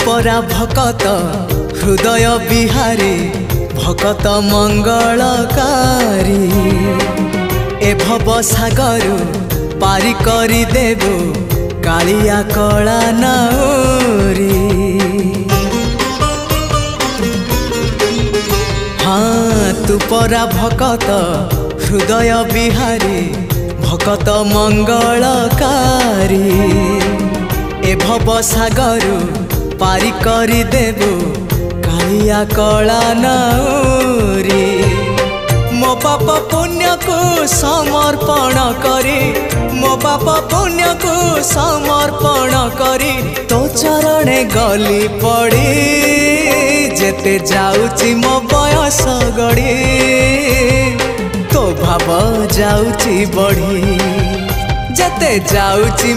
परा भकत हृदय बिहारी भकत मंगलकारी ए भव सागर पारी करी देबो कालिया कला नाउरी। हाँ तू परा भकत हृदय बिहारी भकत मंगलकारी ए भव सागर पारी करी देबो कालिया कला नाउरी। मो पाप पुण्य को समर्पण करी मो पाप पुण्य को समर्पण करी तो चरणे गली पड़ी जेते जाउची मो बयस गड़ी तो भाव जाउची बढ़ी जेते जाउची।